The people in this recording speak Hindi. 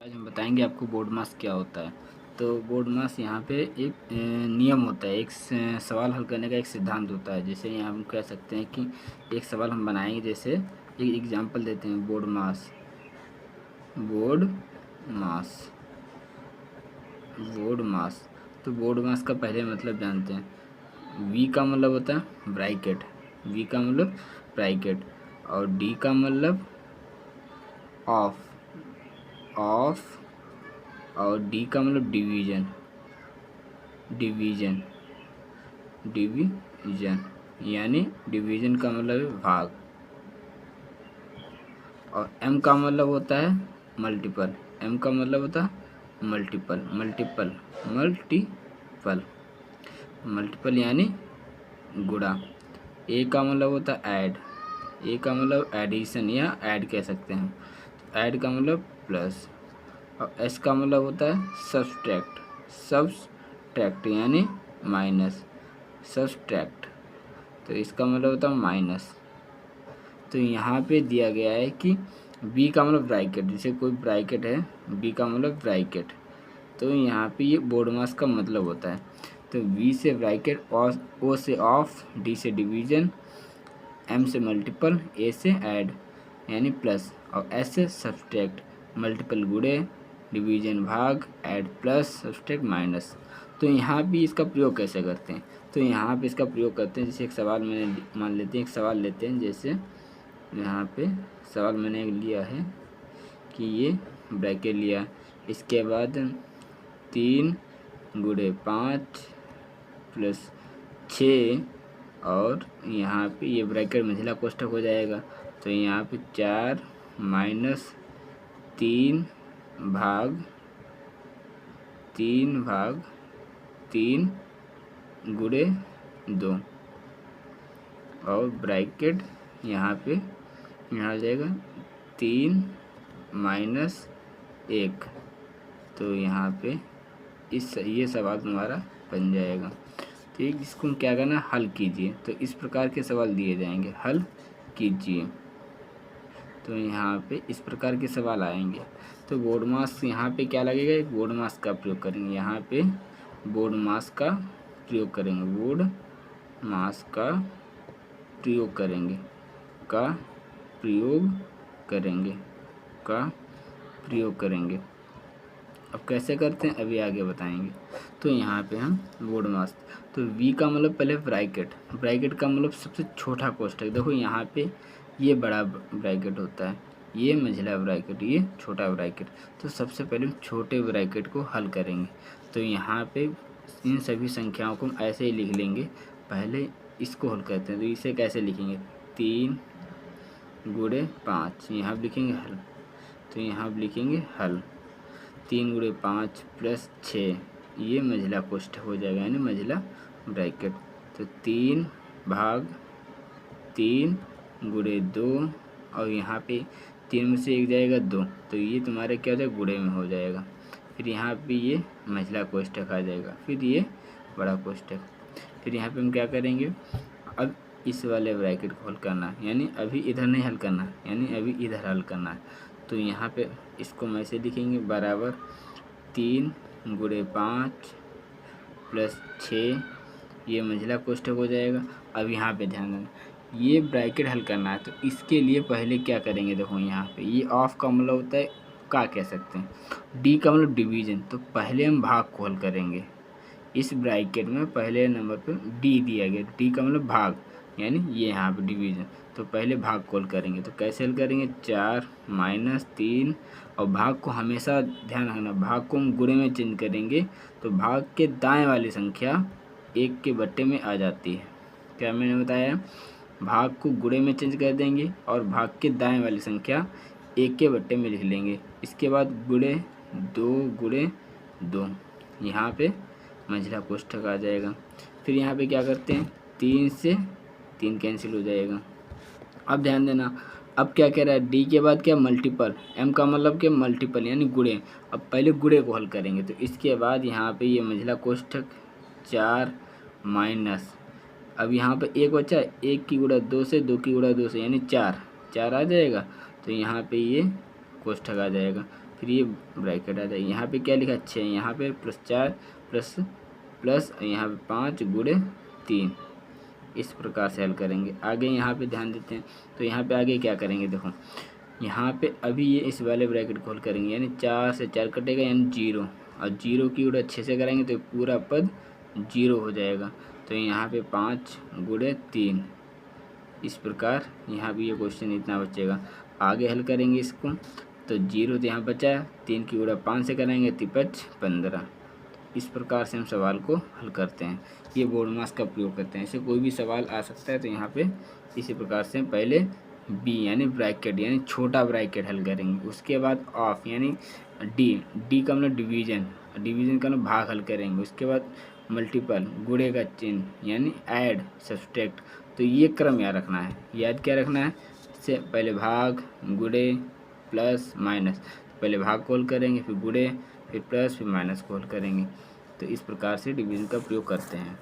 आज हम बताएंगे आपको बोर्ड मास क्या होता है। तो बोर्ड मास यहाँ पे एक नियम होता है, एक सवाल हल करने का एक सिद्धांत होता है। जैसे यहाँ हम कह सकते हैं कि एक सवाल हम बनाएंगे, जैसे एक एग्जांपल देते हैं, बोर्ड मास। बोर्ड मास बोर्ड मास तो बोर्ड मास का पहले मतलब जानते हैं। वी का मतलब होता है ब्रैकेट, वी का मतलब ब्रैकेट, और डी का मतलब ऑफ ऑफ और डी का मतलब डिवीजन, डिवीजन डिवीजन यानी डिवीजन का मतलब है भाग। और एम का मतलब होता है मल्टीपल, एम का मतलब होता है मल्टीपल, मल्टीपल मल्टीपल मल्टीपल यानी गुणा। ए का मतलब होता है ऐड, ए का मतलब एडिशन या ऐड कह सकते हैं, ऐड का मतलब प्लस। और एस का मतलब होता है सब्सट्रैक्ट, सब्सट्रैक्ट यानी माइनस, सब्सट्रैक्ट, तो इसका मतलब होता है माइनस। तो यहाँ पे दिया गया है कि बी का मतलब ब्रैकेट, जैसे कोई ब्रैकेट है, बी का मतलब ब्रैकेट, तो यहाँ पे ये बोर्ड मास का मतलब होता है। तो बी से ब्रैकेट, ओ से ऑफ, डी से डिवीजन, एम से मल्टीपल, ए से ऐड यानी प्लस, और एस से सब्सट्रैक्ट, मल्टीपल गुणे, डिवीजन भाग, ऐड प्लस, सब्सट्रैक्ट माइनस। तो यहाँ भी इसका प्रयोग कैसे करते हैं? तो यहाँ पे इसका प्रयोग करते हैं, जैसे एक सवाल मैंने मान लेते हैं, एक सवाल लेते हैं, जैसे यहाँ पे सवाल मैंने लिया है कि ये ब्रैकेट लिया, इसके बाद 3 गुणे 5 प्लस 6, और यहाँ पे ये ब्रैकेट मझिला कोष्ठक हो जाएगा। तो यहाँ पे 4 माइनस 3 भाग 3 गुणे 2, और ब्रैकेट यहाँ पे यहाँ आ जाएगा 3 माइनस 1। तो यहाँ पे ये सवाल तुम्हारा बन जाएगा। ठीक, इसको क्या करना, हल कीजिए। तो इस प्रकार के सवाल दिए जाएंगे, हल कीजिए। तो यहाँ पे इस प्रकार के सवाल आएंगे। तो बोर्ड मास यहाँ पे क्या लगेगा, एक बोर्ड मास का प्रयोग करेंगे, यहाँ पे बोर्ड मास का प्रयोग करेंगे, बोर्ड मास का प्रयोग करेंगे, का प्रयोग करेंगे, का प्रयोग करेंगे। अब कैसे करते हैं अभी आगे बताएंगे। तो यहाँ पे हम बोर्ड मास, तो वी का मतलब पहले ब्रैकेट, ब्रैकेट का मतलब सबसे छोटा कोष्ठक। देखो यहाँ पे ये बड़ा ब्रैकेट होता है, ये मझिला ब्रैकेट, ये छोटा ब्रैकेट। तो सबसे पहले हम छोटे ब्रैकेट को हल करेंगे। तो यहाँ पे इन सभी संख्याओं को हम ऐसे ही लिख लेंगे, पहले इसको हल करते हैं। तो इसे कैसे लिखेंगे, 3 गुणे 5, यहाँ लिखेंगे हल। तो यहाँ लिखेंगे हल, 3 गुणे 5 प्लस 6, ये मझिला कोष्ठक हो जाएगा यानी मझिला ब्रैकेट। तो 3 भाग 3 गुणे 2, और यहाँ पे 3 में से 1 जाएगा 2, तो ये तुम्हारे क्या हो जाएगा, गुणे में हो जाएगा। फिर यहाँ पे ये मझिला कोष्ठक आ जाएगा, फिर ये बड़ा कोष्ठक। फिर यहाँ पे हम क्या करेंगे, अब इस वाले ब्रैकेट को हल करना है, यानी अभी इधर नहीं हल करना, यानी अभी इधर हल करना है। तो यहाँ पे इसको हम ऐसे लिखेंगे, बराबर 3 गुणे 5 प्लस 6, ये मझिला कोष्ठक हो जाएगा। अब यहाँ पे ध्यान देना, ये ब्रैकेट हल करना है, तो इसके लिए पहले क्या करेंगे, देखो यहाँ पे ये ऑफ का मतलब होता है, का कह सकते हैं, डी का मतलब डिवीजन, तो पहले हम भाग को हल करेंगे। इस ब्रैकेट में पहले नंबर पे डी दिया गया, डी का मतलब भाग यानी ये यहाँ पे डिवीजन, तो पहले भाग को हल करेंगे। तो कैसे हल करेंगे, 4 माइनस 3, और भाग को हमेशा ध्यान रखना, भाग को हम गुणे में चेंज करेंगे, तो भाग के दाएं वाली संख्या 1 के बट्टे में आ जाती है। क्या मैंने बताया, भाग को गुणे में चेंज कर देंगे और भाग के दाएं वाली संख्या 1 के बट्टे में लिख लेंगे। इसके बाद गुणे 2, यहाँ पे मझिला कोष्ठक आ जाएगा। फिर यहाँ पे क्या करते हैं, 3 से 3 कैंसिल हो जाएगा। अब ध्यान देना, अब क्या कह रहा है, डी के बाद क्या, मल्टीपल, एम का मतलब क्या, मल्टीपल यानी गुणे। अब पहले गुणे को हल करेंगे, तो इसके बाद यहाँ पे ये मझिला कोष्ठक 4 माइनस, अब यहाँ पे 1 बचा, 1 की गुणा 2 से, 2 की गुणा 2 से, यानी 4 आ जाएगा। तो यहाँ पे ये कोष्ठक आ जाएगा। फिर ये ब्रैकेट आ जाएगी। यहाँ पे क्या लिखा 6, यहाँ पे +4 प्लस प्लस यहाँ पे 5 गुणे 3। इस प्रकार से हल करेंगे। आगे यहाँ पे ध्यान देते हैं, तो यहाँ पे आगे क्या करेंगे, देखो यहाँ पे अभी ये इस वाले ब्रैकेट को हल करेंगे, यानी 4 से 4 कटेगा यानी 0, और 0 की उड़ अच्छे से करेंगे तो पूरा पद 0 हो जाएगा। तो यहाँ पे 5 गुणे 3, इस प्रकार यहाँ भी ये क्वेश्चन इतना बचेगा। आगे हल करेंगे इसको, तो 0 तो यहाँ बचा, 3 की गुणा 5 से करेंगे, 5 15। इस प्रकार से हम सवाल को हल करते हैं। ये बोर्ड मास का प्रयोग करते हैं। ऐसे कोई भी सवाल आ सकता है, तो यहाँ पे इसी प्रकार से पहले बी यानी ब्रैकेट यानी छोटा ब्रैकेट हल करेंगे, उसके बाद ऑफ यानी डी का मतलब डिवीजन, डिवीजन का मतलब भाग हल करेंगे, उसके बाद मल्टीपल गुणे का चिन्ह यानी ऐड सब्सट्रैक्ट। तो ये क्रम याद रखना है। याद क्या रखना है, इससे पहले भाग, गुणे, प्लस, माइनस। पहले भाग को हल करेंगे, फिर गुणे, फिर प्लस, फिर माइनस को हल करेंगे। तो इस प्रकार से डिवीजन का प्रयोग करते हैं।